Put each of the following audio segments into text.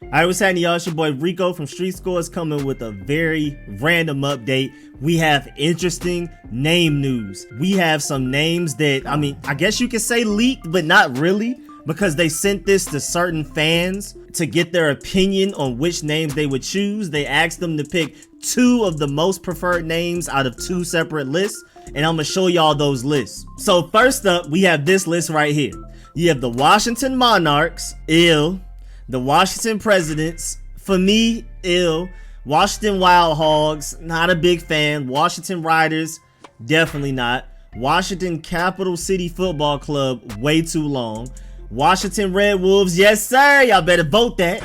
Alright, what's happening, y'all? It's your boy Rico from Street Scores coming with a very random update. We have interesting name news. We have some names that, I guess you could say leaked, but not really, because they sent this to certain fans to get their opinion on which names they would choose. They asked them to pick 2 of the most preferred names out of 2 separate lists, and I'm gonna show y'all those lists. So first up, we have this list right here. You have the Washington Monarchs, ill. The Washington Presidents, for me, ill. Washington Wild Hogs, not a big fan. Washington Riders, definitely not. Washington Capital City Football Club, way too long. Washington RedWolves, yes sir, y'all better vote that.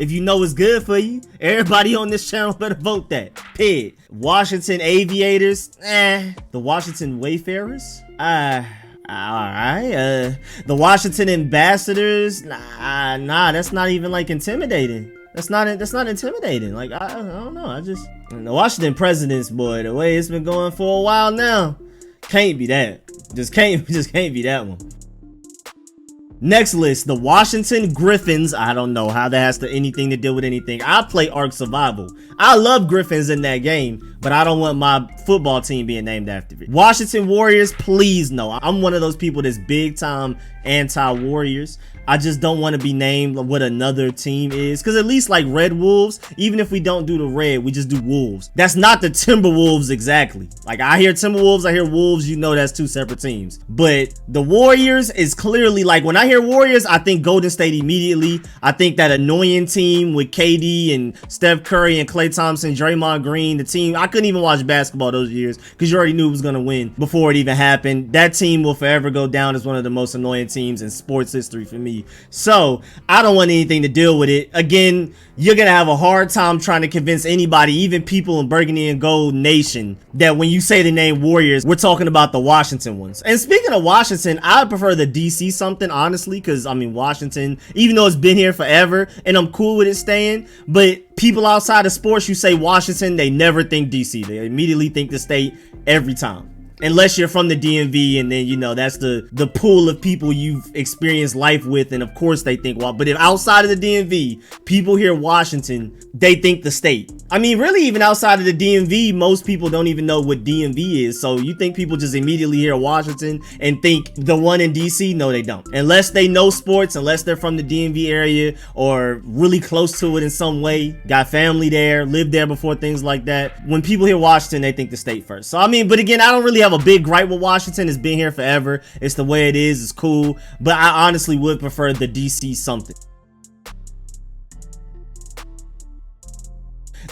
If you know it's good for you, everybody on this channel better vote that. Pig. Washington Aviators, The Washington Wayfarers, alright. The Washington Ambassadors, nah, that's not even like intimidating. That's not intimidating. Like, I don't know. The Washington Presidents, boy, the way it's been going for a while now, can't be that. Just can't be that one. Next list, the Washington Griffins. I don't know how that has anything to do with anything. I play Ark Survival. I love Griffins in that game, but I don't want my football team being named after it. Washington Warriors, please no. I'm one of those people that's big time anti-Warriors. I just don't want to be named what another team is, because at least like RedWolves, even if we don't do the red, we just do Wolves. That's not the Timberwolves exactly. Like, I hear Timberwolves, I hear Wolves, you know that's 2 separate teams. But the Warriors is clearly, like, when I hear Warriors, I think Golden State immediately. I think that annoying team with KD and Steph Curry and Klay Thompson, Draymond Green, the team. I couldn't even watch basketball those years because you already knew it was going to win before it even happened. That team will forever go down as one of the most annoying teams in sports history for me. So I don't want anything to deal with it. Again, you're gonna have a hard time trying to convince anybody, even people in Burgundy and Gold Nation, that when you say the name Warriors, we're talking about the Washington ones. And speaking of Washington, I prefer the DC something, honestly, because Washington, even though it's been here forever and I'm cool with it staying, but people outside of sports, you say Washington, they never think DC. They immediately think the state every time. Unless you're from the DMV, and then, you know, that's the pool of people you've experienced life with, and of course they think, well, but if outside of the DMV, people hear Washington, they think the state. Really, even outside of the DMV, most people don't even know what DMV is, so you think people just immediately hear Washington and think the one in DC? No, they don't. Unless they know sports, unless they're from the DMV area, or really close to it in some way, got family there, lived there before, things like that. When people hear Washington, they think the state first. So, but again, I don't really have a big gripe with Washington. It's been here forever. It's the way it is. It's cool. But I honestly would prefer the DC something.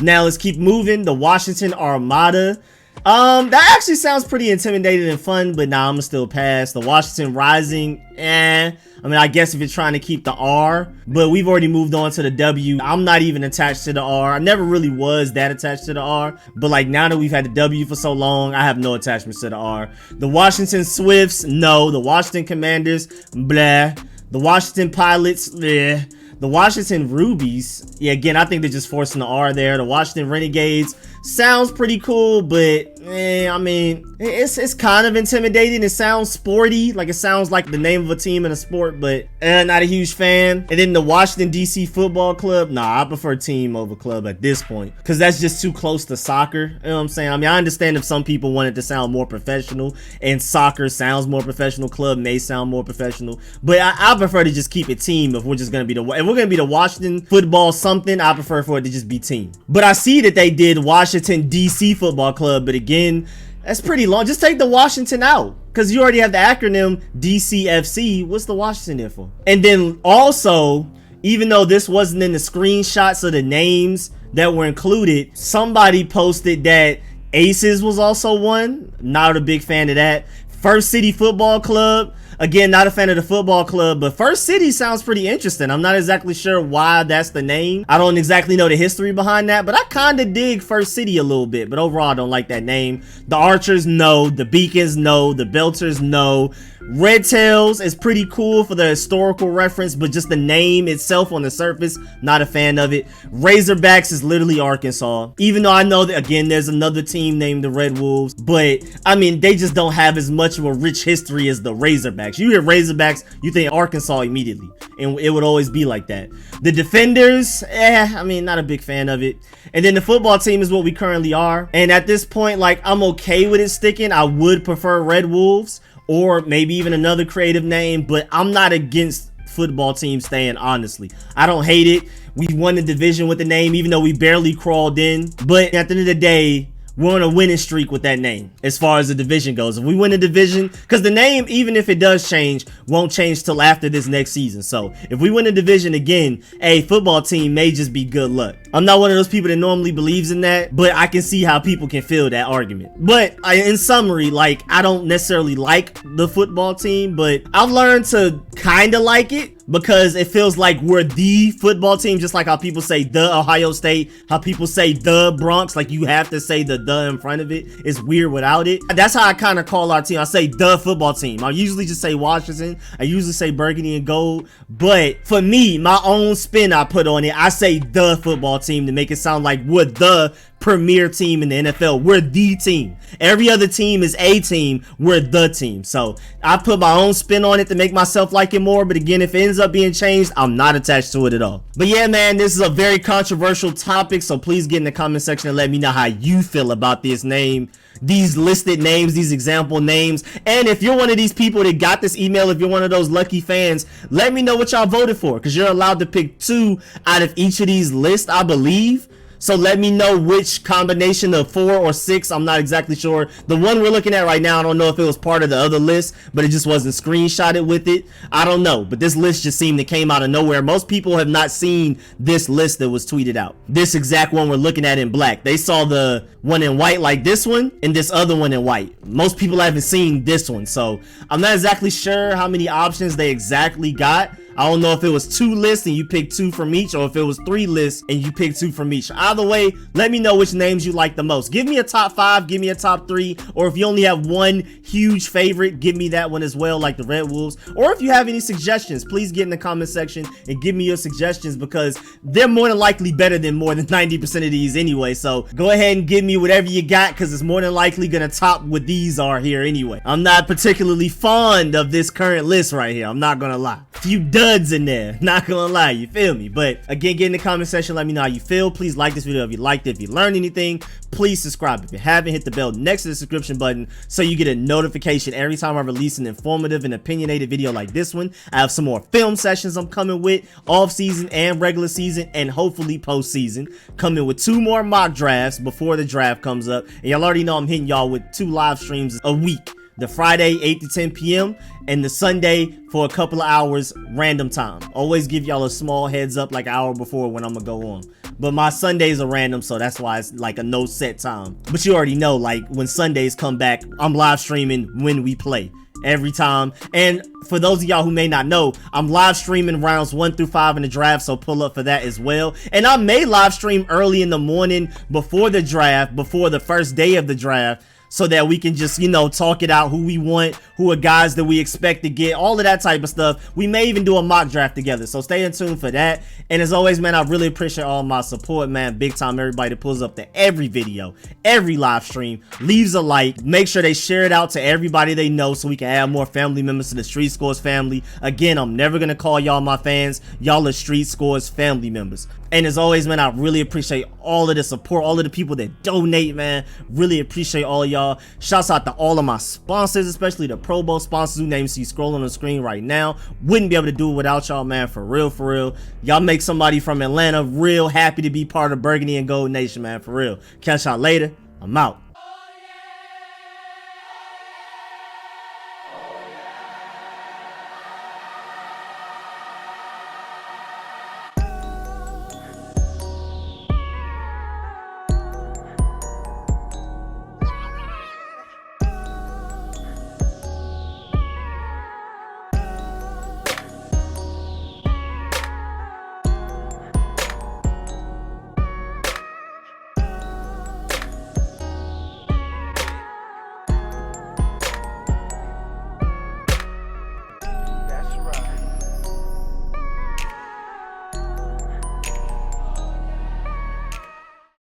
Now let's keep moving. The Washington Armada. That actually sounds pretty intimidating and fun, but nah, I'm gonna still pass. The Washington Rising, I guess if you're trying to keep the R, but we've already moved on to the W. I'm not even attached to the R. I never really was that attached to the R, but like now that we've had the W for so long, I have no attachments to the R. The Washington Swifts, no. The Washington Commanders, blah. The Washington Pilots, bleh. The Washington Rubies, yeah, again, I think they're just forcing the R there. The Washington Renegades sounds pretty cool, but it's kind of intimidating. It sounds sporty, like it sounds like the name of a team in a sport, but not a huge fan. And then the Washington DC Football Club, nah, I prefer team over club at this point, because that's just too close to soccer. You know what I'm saying? I understand if some people want it to sound more professional, and soccer sounds more professional, club may sound more professional, but I prefer to just keep it team. If we're gonna be the Washington football something, I prefer for it to just be team. But I see that they did Washington DC Football Club, but again, that's pretty long. Just take the Washington out, because you already have the acronym DCFC. What's the Washington there for? And then also, even though this wasn't in the screenshots of the names that were included, somebody posted that Aces was also one. Not a big fan of that. First City Football Club, again, not a fan of the football club, but First City sounds pretty interesting. I'm not exactly sure why that's the name. I don't exactly know the history behind that, but I kind of dig First City a little bit, but overall I don't like that name. The Archers, no. The Beacons, no. The Belters, no. Redtails is pretty cool for the historical reference, but just the name itself on the surface, not a fan of it. Razorbacks is literally Arkansas. Even though I know that, again, there's another team named the RedWolves, but I mean, they just don't have as much of a rich history as the Razorbacks. You hear Razorbacks, you think Arkansas immediately, and it would always be like that. The Defenders, I mean, not a big fan of it. And then the football team is what we currently are. And at this point, like, I'm okay with it sticking. I would prefer RedWolves, or maybe even another creative name, but I'm not against football team staying, honestly. I don't hate it. We won the division with the name, even though we barely crawled in. But at the end of the day, we're on a winning streak with that name as far as the division goes. If we win the division, because the name, even if it does change, won't change till after this next season. So if we win the division again, a football team may just be good luck. I'm not one of those people that normally believes in that, but I can see how people can feel that argument. But in summary, like, I don't necessarily like the football team, but I've learned to kind of like it, because it feels like we're the football team, just like how people say the Ohio State, how people say the Bronx, like you have to say the in front of it. It's weird without it. That's how I kind of call our team. I say the football team. I usually just say Washington. I usually say burgundy and gold, but for me, my own spin I put on it, I say the football team to make it sound like we're the premier team in the NFL. We're the team. Every other team is a team. We're the team. So I put my own spin on it to make myself like it more. But again, if it ends up being changed, I'm not attached to it at all. But yeah, man, this is a very controversial topic. So please get in the comment section and let me know how you feel about this name, these listed names, these example names. And if you're one of these people that got this email, if you're one of those lucky fans, let me know what y'all voted for, because you're allowed to pick 2 out of each of these lists, I believe. So let me know which combination of 4 or 6. I'm not exactly sure. The one we're looking at right now, I don't know if it was part of the other list, but it just wasn't screenshotted with it. I don't know, but this list just seemed to came out of nowhere. Most people have not seen this list that was tweeted out. This exact one we're looking at in black. They saw the one in white like this one and this other one in white. Most people haven't seen this one, so I'm not exactly sure how many options they exactly got. I don't know if it was 2 lists and you picked 2 from each, or if it was 3 lists and you picked 2 from each. Either way, let me know which names you like the most. Give me a top 5, give me a top 3, or if you only have one huge favorite, give me that one as well, like the RedWolves. Or if you have any suggestions, please get in the comment section and give me your suggestions, because they're more than likely better than more than 90% of these anyway. So go ahead and give me whatever you got, because it's more than likely gonna top what these are here anyway. I'm not particularly fond of this current list right here, I'm not gonna lie. Few duds in there, not gonna lie, you feel me? But again, get in the comment section, let me know how you feel. Please like this video if you liked it. If you learned anything, please subscribe. If you haven't, hit the bell next to the subscription button so you get a notification every time I release an informative and opinionated video like this one. I have some more film sessions I'm coming with, off season and regular season, and hopefully postseason. Coming with 2 more mock drafts before the draft comes up, and y'all already know I'm hitting y'all with 2 live streams a week. The Friday 8 to 10 p.m. and the Sunday for a couple of hours random time. Always give y'all a small heads up like an hour before when I'm gonna go on. But my Sundays are random, so that's why it's like a no set time. But you already know, like, when Sundays come back, I'm live streaming when we play every time. And for those of y'all who may not know, I'm live streaming rounds 1 through 5 in the draft, so pull up for that as well. And I may live stream early in the morning before the draft, before the first day of the draft, so that we can just, you know, talk it out, who we want, who are guys that we expect to get, all of that type of stuff. We may even do a mock draft together, so stay in tune for that. And as always, man, I really appreciate all my support, man. Big time, everybody that pulls up to every video, every live stream, leaves a like, make sure they share it out to everybody they know so we can add more family members to the Street Scores family. Again, I'm never gonna call y'all my fans. Y'all are Street Scores family members. And as always, man, I really appreciate all of the support, all of the people that donate, man. Really appreciate all of y'all. Shouts out to all of my sponsors, especially the Pro Bowl sponsors whose names you scroll on the screen right now. Wouldn't be able to do it without y'all, man, for real, for real. Y'all make somebody from Atlanta real happy to be part of Burgundy and Gold Nation, man, for real. Catch y'all later. I'm out.